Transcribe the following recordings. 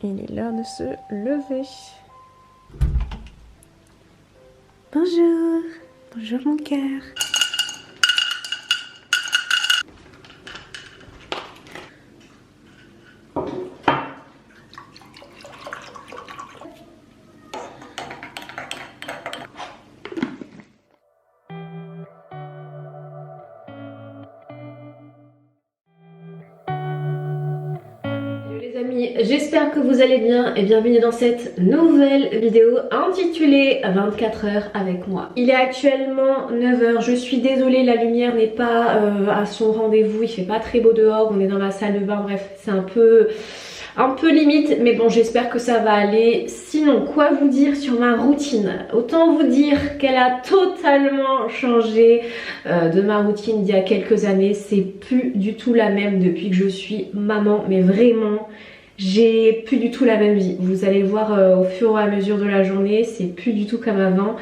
Il est l'heure de se lever. Bonjour. Bonjour mon cœur. J'espère que vous allez bien et bienvenue dans cette nouvelle vidéo intitulée 24 heures avec moi. Il est actuellement 9 h, je suis désolée, la lumière n'est pas à son rendez-vous, il fait pas très beau dehors, on est dans la salle de bain, bref c'est un peu limite, mais bon j'espère que ça va aller. Sinon, quoi vous dire sur ma routine? Autant vous dire qu'elle a totalement changé de ma routine d'il y a quelques années. C'est plus du tout la même depuis que je suis maman, mais vraiment j'ai plus du tout la même vie. Vous allez voir au fur et à mesure de la journée, c'est plus du tout comme avant.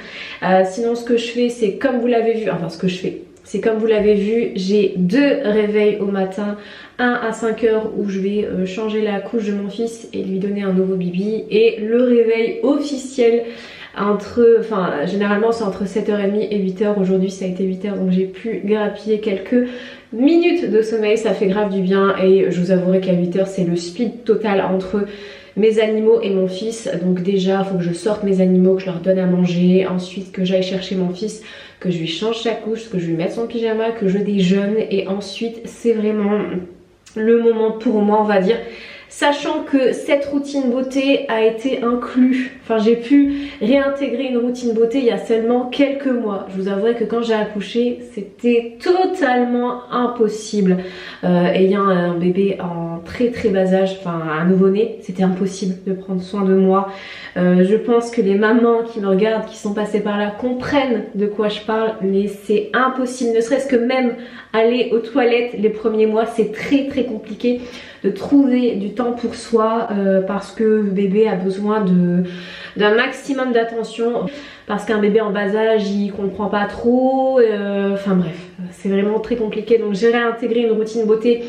Sinon ce que je fais, c'est comme vous l'avez vu, enfin ce que je fais, c'est comme vous l'avez vu, j'ai 2 réveils au matin, un à 5 h où je vais changer la couche de mon fils et lui donner un nouveau bibi, et le réveil officiel généralement c'est entre 7h30 et 8 h. Aujourd'hui ça a été 8 h, donc j'ai pu grappiller quelques minutes de sommeil, ça fait grave du bien. Et je vous avouerai qu'à 8 h c'est le speed total entre mes animaux et mon fils. Donc déjà il faut que je sorte mes animaux, que je leur donne à manger, ensuite que j'aille chercher mon fils, que je lui change sa couche, que je lui mette son pyjama, que je déjeune, et ensuite c'est vraiment le moment pour moi, on va dire. Sachant que cette routine beauté a été inclue, j'ai pu réintégrer une routine beauté il y a seulement quelques mois. Je vous avouerai que quand j'ai accouché, c'était totalement impossible. Ayant un bébé en très bas âge, un nouveau-né, c'était impossible de prendre soin de moi. Je pense que les mamans qui me regardent, qui sont passées par là, comprennent de quoi je parle, mais c'est impossible. Ne serait-ce que même aller aux toilettes les premiers mois, c'est très compliqué de trouver du temps pour soi, parce que le bébé a besoin d'un maximum d'attention, parce qu'un bébé en bas âge il comprend pas trop, bref c'est vraiment très compliqué. Donc j'ai réintégré une routine beauté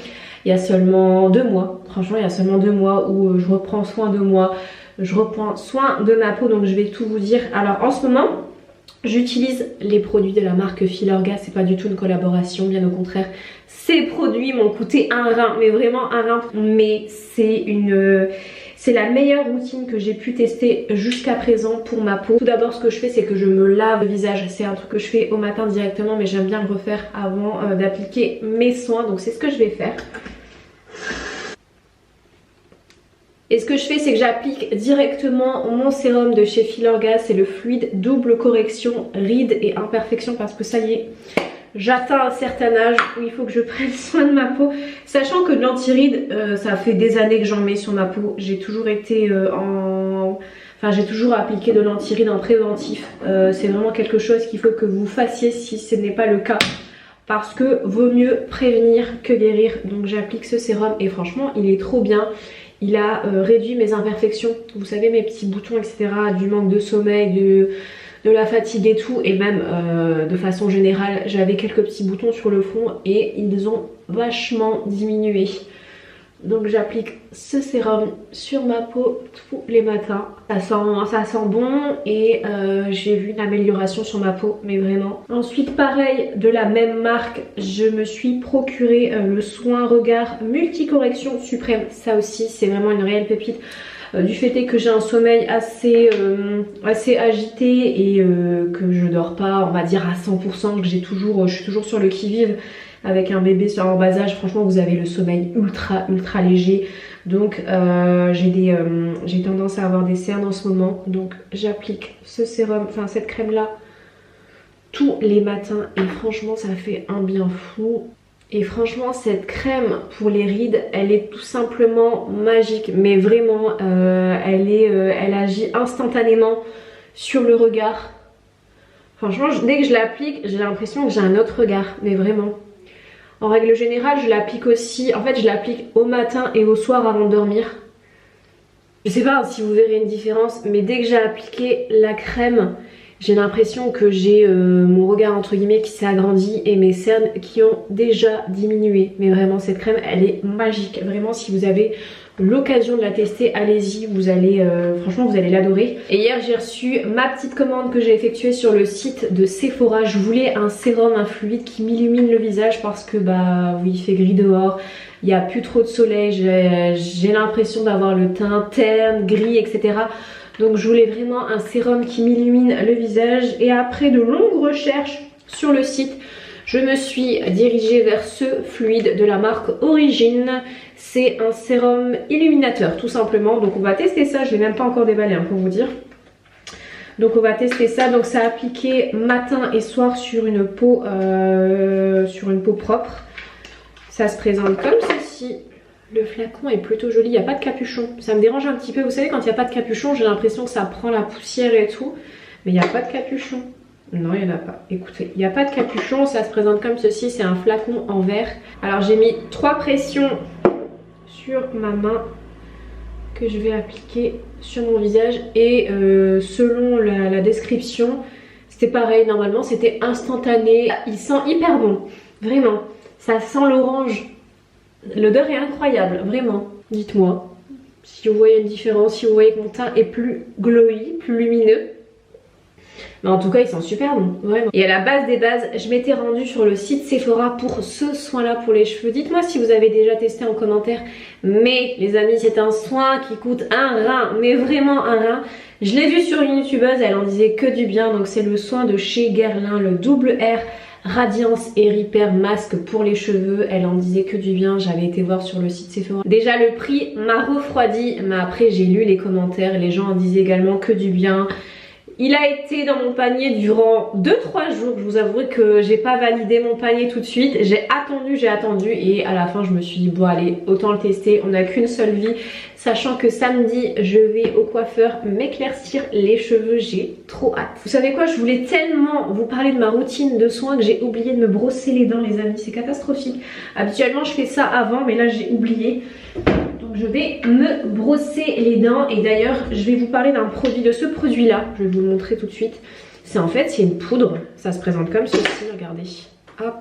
il y a seulement 2 mois, franchement il y a seulement 2 mois où je reprends soin de moi, je reprends soin de ma peau. Donc je vais tout vous dire. Alors en ce moment j'utilise les produits de la marque Filorga, c'est pas du tout une collaboration, bien au contraire. Ces produits m'ont coûté un rein, mais vraiment un rein. Mais c'est la meilleure routine que j'ai pu tester jusqu'à présent pour ma peau. Tout d'abord, ce que je fais, c'est que je me lave le visage. C'est un truc que je fais au matin directement, mais j'aime bien le refaire avant d'appliquer mes soins. Donc c'est ce que je vais faire. Et ce que je fais, c'est que j'applique directement mon sérum de chez Filorga. C'est le fluide double correction rides et imperfections, parce que ça y est, j'atteins un certain âge où il faut que je prenne soin de ma peau. Sachant que l'anti-rides, ça fait des années que j'en mets sur ma peau. J'ai toujours été j'ai toujours appliqué de l'anti-rides en préventif. C'est vraiment quelque chose qu'il faut que vous fassiez si ce n'est pas le cas, parce que vaut mieux prévenir que guérir. Donc j'applique ce sérum et franchement il est trop bien. Il a réduit mes imperfections, vous savez, mes petits boutons etc, du manque de sommeil, de la fatigue et tout. Et même de façon générale, j'avais quelques petits boutons sur le front et ils ont vachement diminué. Donc j'applique ce sérum sur ma peau tous les matins. Ça sent bon, et j'ai vu une amélioration sur ma peau, mais vraiment. Ensuite pareil, de la même marque, je me suis procuré le soin regard multicorrection suprême. Ça aussi c'est vraiment une réelle pépite. Du fait est que j'ai un sommeil assez agité, et que je dors pas, on va dire à 100%, que je suis toujours sur le qui-vive. Avec un bébé en bas âge, franchement vous avez le sommeil ultra léger. Donc j'ai tendance à avoir des cernes en ce moment. Donc j'applique ce sérum, cette crème là tous les matins, et franchement ça fait un bien fou. Et franchement cette crème pour les rides, elle est tout simplement magique. Mais vraiment elle agit instantanément sur le regard. Franchement dès que je l'applique, j'ai l'impression que j'ai un autre regard, mais vraiment. En règle générale, je l'applique aussi, je l'applique au matin et au soir avant de dormir. Je sais pas si vous verrez une différence, mais dès que j'ai appliqué la crème, J'ai l'impression que j'ai mon regard entre guillemets qui s'est agrandi et mes cernes qui ont déjà diminué. Mais vraiment cette crème elle est magique. Vraiment si vous avez l'occasion de la tester, allez-y, vous allez franchement vous allez l'adorer. Et hier j'ai reçu ma petite commande que j'ai effectuée sur le site de Sephora. Je voulais un sérum, un fluide qui m'illumine le visage parce que bah oui il fait gris dehors, il n'y a plus trop de soleil, j'ai l'impression d'avoir le teint terne, gris etc. Donc je voulais vraiment un sérum qui m'illumine le visage et après de longues recherches sur le site, je me suis dirigée vers ce fluide de la marque Origine. C'est un sérum illuminateur tout simplement. Donc on va tester ça, je ne l'ai même pas encore déballé hein, pour vous dire. Donc on va tester ça. Donc ça a appliqué matin et soir sur une peau propre. Ça se présente comme ceci. Le flacon est plutôt joli, il n'y a pas de capuchon. Ça me dérange un petit peu, vous savez quand il n'y a pas de capuchon, j'ai l'impression que ça prend la poussière et tout. Mais il n'y a pas de capuchon. Non, il n'y en a pas. Écoutez, il n'y a pas de capuchon, ça se présente comme ceci, c'est un flacon en verre. Alors j'ai mis 3 pressions sur ma main que je vais appliquer sur mon visage. Et selon la description, c'était pareil, normalement c'était instantané. Il sent hyper bon, vraiment. Ça sent l'orange. L'odeur est incroyable, vraiment. Dites-moi si vous voyez une différence, si vous voyez que mon teint est plus glowy, plus lumineux. Mais en tout cas, il sent super bon, vraiment. Et à la base des bases, je m'étais rendue sur le site Sephora pour ce soin-là pour les cheveux. Dites-moi si vous avez déjà testé en commentaire. Mais les amis, c'est un soin qui coûte un rein, mais vraiment un rein. Je l'ai vu sur une youtubeuse, elle en disait que du bien. Donc c'est le soin de chez Guerlain, le double R Radiance et Repair masque pour les cheveux. Elle en disait que du bien, j'avais été voir sur le site Sephora. Déjà le prix m'a refroidi, mais après j'ai lu les commentaires, les gens en disaient également que du bien. Il a été dans mon panier durant 2-3 jours. Je vous avouerai que j'ai pas validé mon panier tout de suite. J'ai attendu et à la fin je me suis dit bon allez autant le tester. On n'a qu'une seule vie. Sachant que samedi je vais au coiffeur m'éclaircir les cheveux. J'ai trop hâte. Vous savez quoi, je voulais tellement vous parler de ma routine de soins que j'ai oublié de me brosser les dents les amis. C'est catastrophique. Habituellement je fais ça avant mais là j'ai oublié. Donc je vais me brosser les dents et d'ailleurs je vais vous parler d'un produit, de ce produit là, je vais vous le montrer tout de suite. C'est en fait c'est une poudre, ça se présente comme ceci, regardez, hop.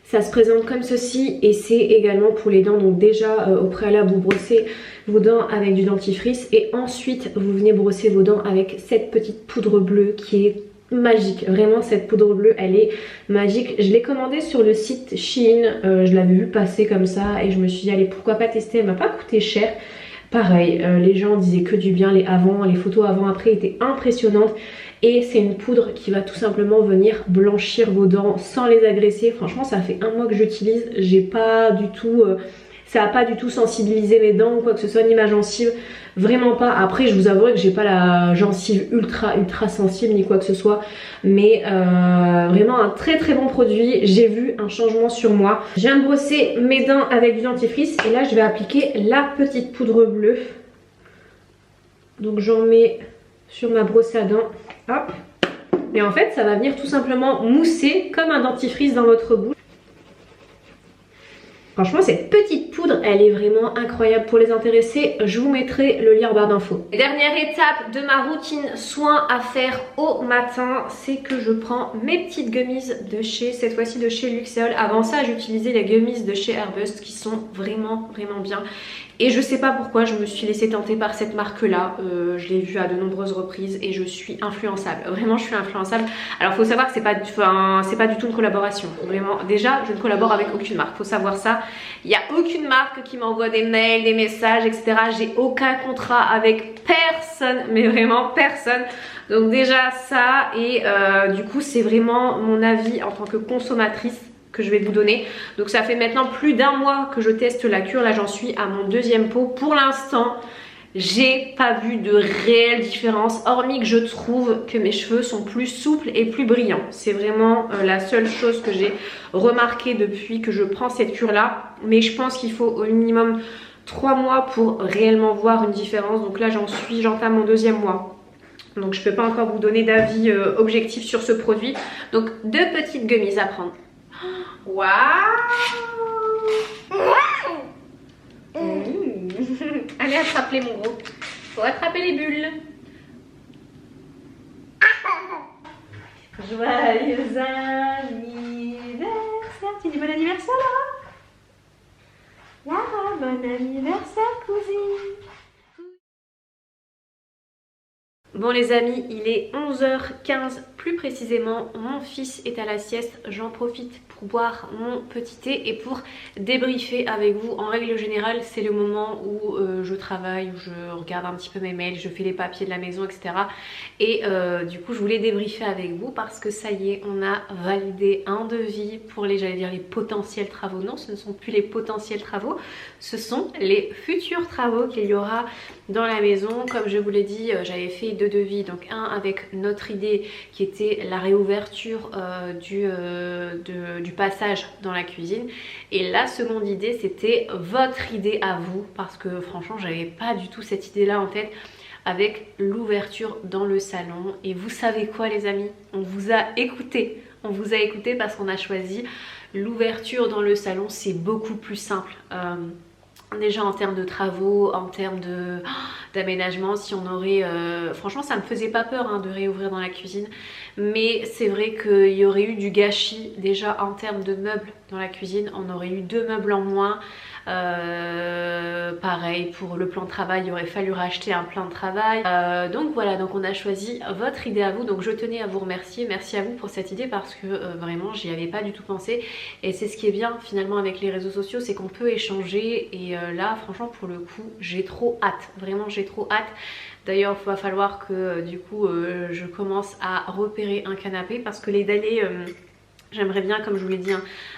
Ça se présente comme ceci et c'est également pour les dents. Donc déjà au préalable vous brossez vos dents avec du dentifrice et ensuite vous venez brosser vos dents avec cette petite poudre bleue qui est magique. Vraiment cette poudre bleue elle est magique. Je l'ai commandée sur le site Shein, je l'avais vu passer comme ça et je me suis dit allez pourquoi pas tester, elle m'a pas coûté cher. Pareil, les gens disaient que du bien, les photos avant après étaient impressionnantes. Et c'est une poudre qui va tout simplement venir blanchir vos dents sans les agresser. Franchement ça fait 1 mois que j'utilise, j'ai pas du tout... ça a pas du tout sensibilisé mes dents ou quoi que ce soit, ni ma gencive, vraiment pas. Après je vous avouerai que j'ai pas la gencive ultra sensible ni quoi que ce soit, mais vraiment un très bon produit. J'ai vu un changement sur moi. Je viens de brosser mes dents avec du dentifrice et là je vais appliquer la petite poudre bleue. Donc j'en mets sur ma brosse à dents, hop. Et en fait ça va venir tout simplement mousser comme un dentifrice dans votre bouche. Franchement cette petite poudre elle est vraiment incroyable. Pour les intéressés je vous mettrai le lien en barre d'infos. Dernière étape de ma routine soin à faire au matin, c'est que je prends mes petites gummies de chez, cette fois-ci de chez Luxéol. Avant ça j'utilisais les gummies de chez Airbust qui sont vraiment bien. Et je sais pas pourquoi je me suis laissée tenter par cette marque là, je l'ai vue à de nombreuses reprises et je suis influençable, vraiment je suis influençable. Alors faut savoir que c'est pas du tout une collaboration, vraiment déjà je ne collabore avec aucune marque, faut savoir ça. Il n'y a aucune marque qui m'envoie des mails, des messages etc. J'ai aucun contrat avec personne, mais vraiment personne. Donc déjà ça et du coup c'est vraiment mon avis en tant que consommatrice que je vais vous donner. Donc ça fait maintenant plus d'1 mois que je teste la cure, là j'en suis à mon 2e pot. Pour l'instant j'ai pas vu de réelle différence, hormis que je trouve que mes cheveux sont plus souples et plus brillants. C'est vraiment la seule chose que j'ai remarqué depuis que je prends cette cure là, mais je pense qu'il faut au minimum 3 mois pour réellement voir une différence. Donc là j'entame mon 2e mois. Donc je peux pas encore vous donner d'avis objectif sur ce produit. Donc 2 petites gummies à prendre. Waouh! Allez attrape-les mon gros. Faut attraper les bulles. Joyeux anniversaire. Tu dis bon anniversaire Lara? Lara, bon anniversaire cousine. Bon les amis, il est 11h15 plus précisément, mon fils est à la sieste, j'en profite pour boire mon petit thé et pour débriefer avec vous. En règle générale, c'est le moment où je travaille, où je regarde un petit peu mes mails, je fais les papiers de la maison, etc. Et du coup, je voulais débriefer avec vous parce que ça y est, on a validé un devis pour les, j'allais dire les potentiels travaux. Non, ce ne sont plus les potentiels travaux, ce sont les futurs travaux qu'il y aura dans la maison. Comme je vous l'ai dit, j'avais fait 2 devis, donc un avec notre idée qui était la réouverture du passage dans la cuisine, et la seconde idée c'était votre idée à vous, parce que franchement j'avais pas du tout cette idée là en tête, avec l'ouverture dans le salon. Et vous savez quoi les amis, on vous a écouté, parce qu'on a choisi l'ouverture dans le salon. C'est beaucoup plus simple. Déjà en termes de travaux, en termes d'aménagement, si on aurait... franchement ça me faisait pas peur hein, de réouvrir dans la cuisine, mais c'est vrai qu'il y aurait eu du gâchis déjà en termes de meubles dans la cuisine. On aurait eu 2 meubles en moins. Pareil pour le plan de travail, il aurait fallu racheter un plan de travail. Donc voilà, donc on a choisi votre idée à vous. Donc je tenais à vous remercier, merci à vous pour cette idée, parce que vraiment j'y avais pas du tout pensé. Et c'est ce qui est bien finalement avec les réseaux sociaux, c'est qu'on peut échanger. Et là franchement pour le coup j'ai trop hâte, vraiment j'ai trop hâte. D'ailleurs il va falloir que du coup je commence à repérer un canapé, parce que les délais... j'aimerais bien, comme je vous l'ai dit,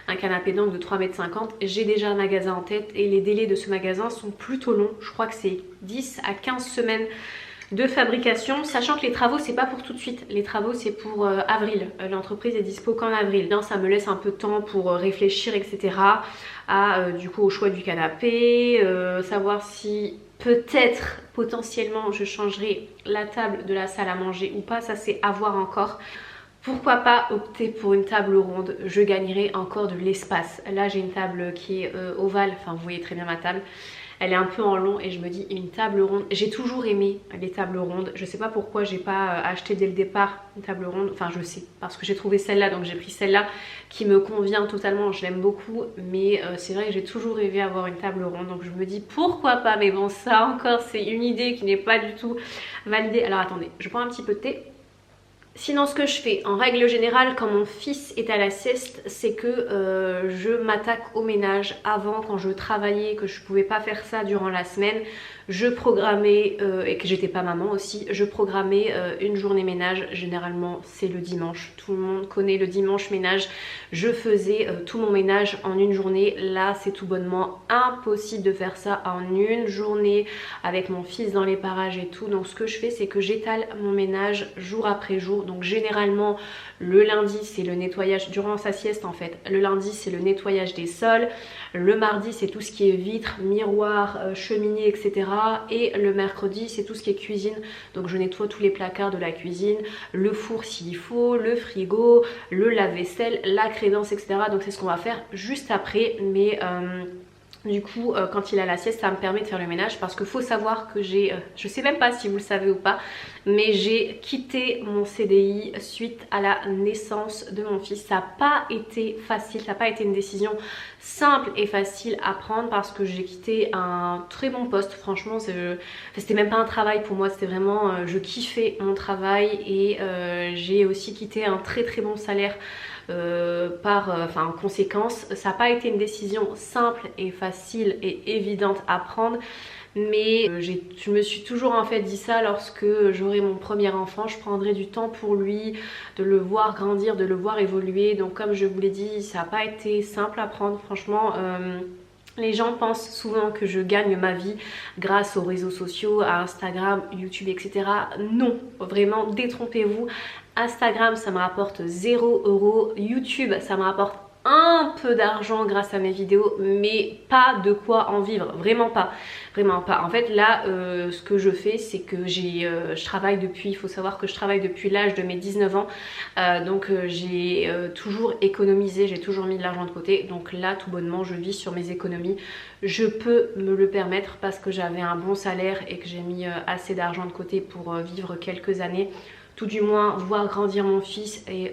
un canapé d'angle de 3,50 m. J'ai déjà un magasin en tête et les délais de ce magasin sont plutôt longs. Je crois que c'est 10 à 15 semaines de fabrication, sachant que les travaux c'est pas pour tout de suite. Les travaux c'est pour avril. L'entreprise est dispo qu'en avril. Non, ça me laisse un peu de temps pour réfléchir, etc. Du coup au choix du canapé, savoir si... peut-être, potentiellement, je changerai la table de la salle à manger ou pas, ça c'est à voir encore. Pourquoi pas opter pour une table ronde, je gagnerai encore de l'espace. Là j'ai une table qui est ovale, enfin vous voyez très bien ma table. Elle est un peu en long et je me dis une table ronde. J'ai toujours aimé les tables rondes. Je sais pas pourquoi j'ai pas acheté dès le départ une table ronde. Enfin je sais, parce que j'ai trouvé celle-là, donc j'ai pris celle-là qui me convient totalement. Je l'aime beaucoup, mais c'est vrai que j'ai toujours rêvé avoir une table ronde. Donc je me dis pourquoi pas. Mais bon, ça encore c'est une idée qui n'est pas du tout validée. Alors attendez, je prends un petit peu de thé. Sinon ce que je fais en règle générale quand mon fils est à la sieste, c'est que je m'attaque au ménage. Avant, quand je travaillais, que je pouvais pas faire ça durant la semaine, je programmais, et que j'étais pas maman aussi, je programmais une journée ménage. Généralement c'est le dimanche, tout le monde connaît le dimanche ménage. Je faisais tout mon ménage en une journée. Là c'est tout bonnement impossible de faire ça en une journée avec mon fils dans les parages et tout. Donc ce que je fais c'est que j'étale mon ménage jour après jour. Donc généralement le lundi c'est le nettoyage, durant sa sieste en fait, le lundi c'est le nettoyage des sols, le mardi c'est tout ce qui est vitres, miroirs, cheminée, etc. Et le mercredi c'est tout ce qui est cuisine. Donc je nettoie tous les placards de la cuisine, le four s'il faut, le frigo, le lave-vaisselle, la crédence, etc. Donc c'est ce qu'on va faire juste après. Mais du coup quand il a la sieste ça me permet de faire le ménage, parce qu'il faut savoir que j'ai, je sais même pas si vous le savez ou pas, mais j'ai quitté mon CDI suite à la naissance de mon fils. Ça n'a pas été facile, ça n'a pas été une décision simple et facile à prendre, parce que j'ai quitté un très bon poste. Franchement c'était même pas un travail pour moi, c'était vraiment je kiffais mon travail. Et j'ai aussi quitté un très bon salaire en conséquence. Ça n'a pas été une décision simple et facile et évidente à prendre, mais je me suis toujours en fait dit ça: lorsque j'aurai mon premier enfant, je prendrai du temps pour lui, de le voir grandir, de le voir évoluer. Donc comme je vous l'ai dit, ça n'a pas été simple à prendre, franchement. Les gens pensent souvent que je gagne ma vie grâce aux réseaux sociaux, à Instagram, YouTube, etc. Non, vraiment détrompez-vous. Instagram ça me rapporte 0 €, YouTube ça me rapporte un peu d'argent grâce à mes vidéos, mais pas de quoi en vivre, vraiment pas, vraiment pas. En fait là ce que je fais c'est que je travaille depuis, il faut savoir que je travaille depuis l'âge de mes 19 ans, donc j'ai toujours économisé, j'ai toujours mis de l'argent de côté. Donc là tout bonnement je vis sur mes économies, je peux me le permettre parce que j'avais un bon salaire et que j'ai mis assez d'argent de côté pour vivre quelques années. tout du moins voir grandir mon fils et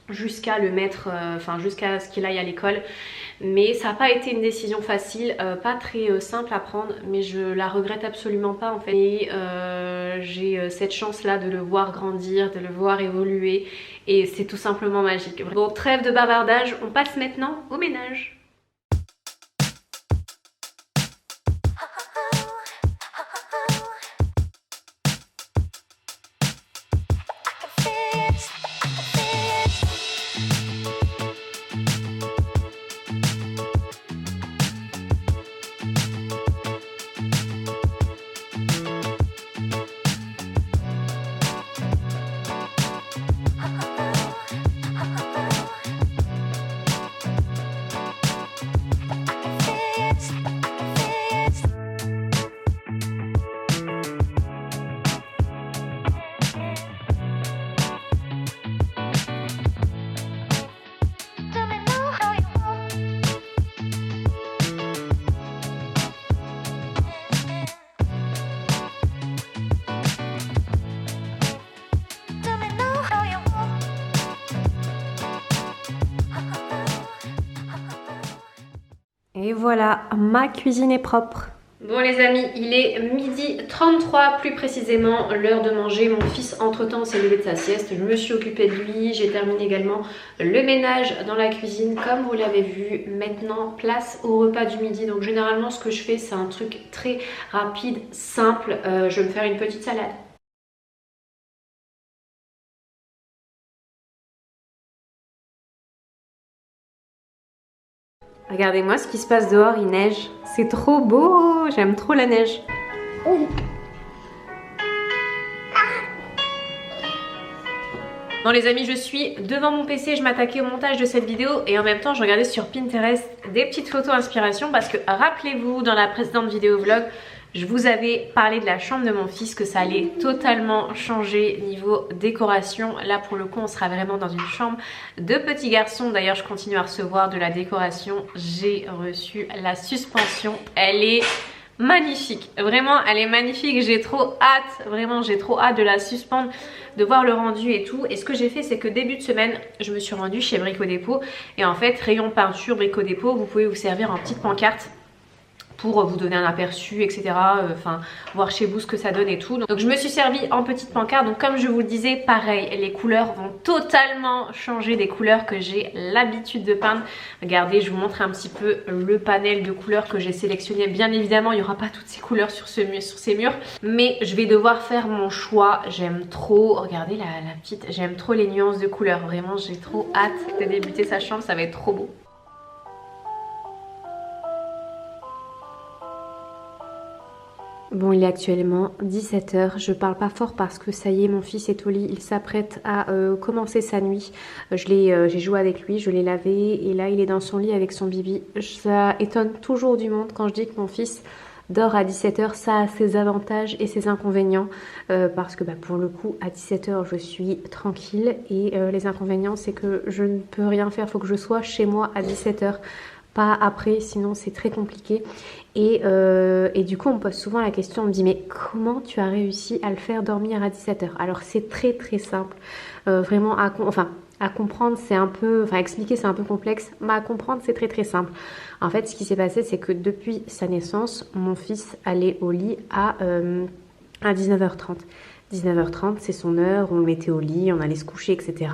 jusqu'à le mettre, enfin jusqu'à ce qu'il aille à l'école. Mais ça n'a pas été une décision facile, pas très simple à prendre, mais je la regrette absolument pas en fait. Et j'ai cette chance là de le voir grandir, de le voir évoluer et c'est tout simplement magique. Bon, trêve de bavardage, on passe maintenant au ménage. Et voilà, ma cuisine est propre. Bon les amis, il est 12h33 plus précisément, l'heure de manger. Mon fils entre temps s'est levé de sa sieste, je me suis occupée de lui, j'ai terminé également le ménage dans la cuisine comme vous l'avez vu. Maintenant place au repas du midi. Donc généralement ce que je fais c'est un truc très rapide, simple, je vais me faire une petite salade. Regardez-moi ce qui se passe dehors, il neige. C'est trop beau, j'aime trop la neige. Bon les amis, je suis devant mon PC, je m'attaquais au montage de cette vidéo et en même temps je regardais sur Pinterest des petites photos inspiration parce que rappelez-vous dans la précédente vidéo vlog, je vous avais parlé de la chambre de mon fils, que ça allait totalement changer niveau décoration. Là pour le coup on sera vraiment dans une chambre de petit garçon. D'ailleurs je continue à recevoir de la décoration. J'ai reçu la suspension, elle est magnifique, vraiment elle est magnifique. J'ai trop hâte, vraiment j'ai trop hâte de la suspendre, de voir le rendu et tout. Et ce que j'ai fait c'est que début de semaine je me suis rendue chez Brico Dépôt et en fait rayon peinture Brico Dépôt, vous pouvez vous servir en petite pancarte pour vous donner un aperçu, etc. Enfin, voir chez vous ce que ça donne et tout. Donc je me suis servi en petite pancarte. Donc comme je vous le disais, pareil, les couleurs vont totalement changer des couleurs que j'ai l'habitude de peindre. Regardez, je vous montre un petit peu le panel de couleurs que j'ai sélectionné. Bien évidemment, il n'y aura pas toutes ces couleurs sur ces murs. Mais je vais devoir faire mon choix. J'aime trop, regardez la petite, j'aime trop les nuances de couleurs. Vraiment, j'ai trop hâte de débuter sa chambre, ça va être trop beau. Bon, il est actuellement 17h, je parle pas fort parce que ça y est, mon fils est au lit, il s'apprête à commencer sa nuit. J'ai joué avec lui, je l'ai lavé et là il est dans son lit avec son bibi. Ça étonne toujours du monde quand je dis que mon fils dort à 17h, ça a ses avantages et ses inconvénients parce que pour le coup à 17h je suis tranquille et les inconvénients c'est que je ne peux rien faire, il faut que je sois chez moi à 17h. Pas après, sinon c'est très compliqué. Et du coup on me pose souvent la question, on me dit mais comment tu as réussi à le faire dormir à 17h? Alors c'est très très simple, vraiment à comprendre c'est un peu, enfin expliquer c'est un peu complexe, mais à comprendre c'est très très simple. En fait ce qui s'est passé c'est que depuis sa naissance, mon fils allait au lit à 19h30. 19h30 c'est son heure, on le mettait au lit, on allait se coucher, etc.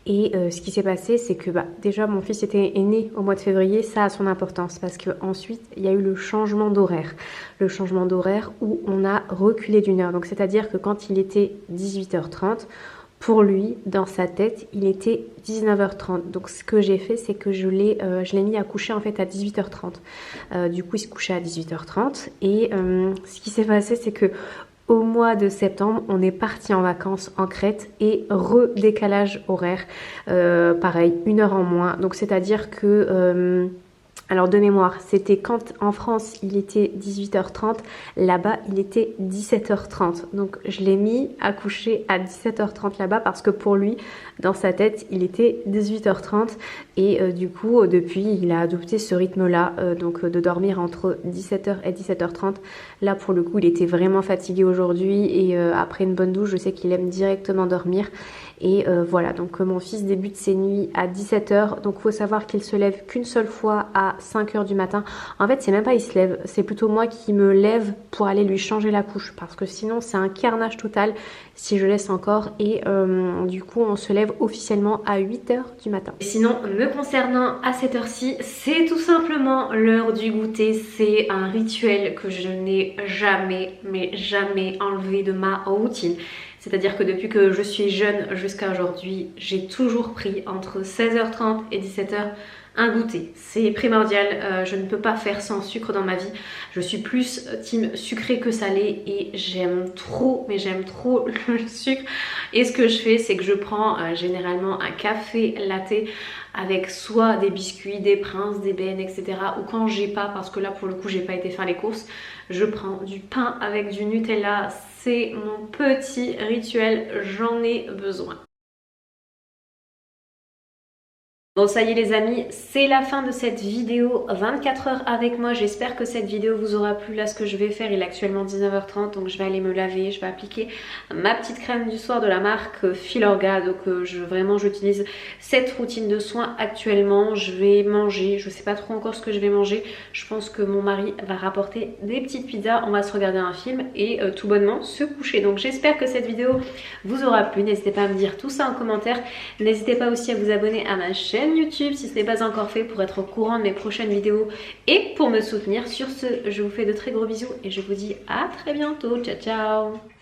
Et ce qui s'est passé c'est que déjà mon fils est né au mois de février, ça a son importance parce que ensuite il y a eu le changement d'horaire. Le changement d'horaire où on a reculé d'une heure. Donc c'est-à-dire que quand il était 18h30, pour lui, dans sa tête, il était 19h30. Donc ce que j'ai fait, c'est que je l'ai mis à coucher en fait à 18h30. Du coup, il se couchait à 18h30. Et ce qui s'est passé, c'est que au mois de septembre, on est parti en vacances en Crète et redécalage horaire. Pareil, une heure en moins. Donc c'est-à-dire que Alors de mémoire, c'était quand en France il était 18h30, là-bas il était 17h30. Donc je l'ai mis à coucher à 17h30 là-bas parce que pour lui, dans sa tête, il était 18h30 et du coup depuis il a adopté ce rythme-là, donc de dormir entre 17h et 17h30. Là pour le coup il était vraiment fatigué aujourd'hui et après une bonne douche, je sais qu'il aime directement dormir. Et voilà, donc mon fils débute ses nuits à 17h, donc il faut savoir qu'il se lève qu'une seule fois à 5h du matin. En fait, c'est même pas il se lève, c'est plutôt moi qui me lève pour aller lui changer la couche, parce que sinon c'est un carnage total si je laisse encore. Et du coup, on se lève officiellement à 8h du matin. Sinon, me concernant à cette heure-ci, c'est tout simplement l'heure du goûter. C'est un rituel que je n'ai jamais, mais jamais enlevé de ma routine. C'est-à-dire que depuis que je suis jeune jusqu'à aujourd'hui, j'ai toujours pris entre 16h30 et 17h un goûter. C'est primordial, je ne peux pas faire sans sucre dans ma vie. Je suis plus team sucré que salé et j'aime trop, mais j'aime trop le sucre. Et ce que je fais, c'est que je prends généralement un café latte avec soit des biscuits, des princes, des bennes, etc. Ou quand j'ai pas, parce que là pour le coup j'ai pas été faire les courses, je prends du pain avec du Nutella. C'est mon petit rituel, j'en ai besoin. Bon ça y est les amis, c'est la fin de cette vidéo 24 heures avec moi. J'espère que cette vidéo vous aura plu. Là ce que je vais faire, il est actuellement 19h30, donc je vais aller me laver, je vais appliquer ma petite crème du soir de la marque Filorga. Donc vraiment j'utilise cette routine de soins actuellement. Je vais manger, je sais pas trop encore ce que je vais manger. Je pense que mon mari va rapporter des petites pizzas, on va se regarder un film et tout bonnement se coucher. Donc j'espère que cette vidéo vous aura plu. N'hésitez pas à me dire tout ça en commentaire. N'hésitez pas aussi à vous abonner à ma chaîne YouTube si ce n'est pas encore fait pour être au courant de mes prochaines vidéos et pour me soutenir. Sur ce, je vous fais de très gros bisous et je vous dis à très bientôt. Ciao ciao.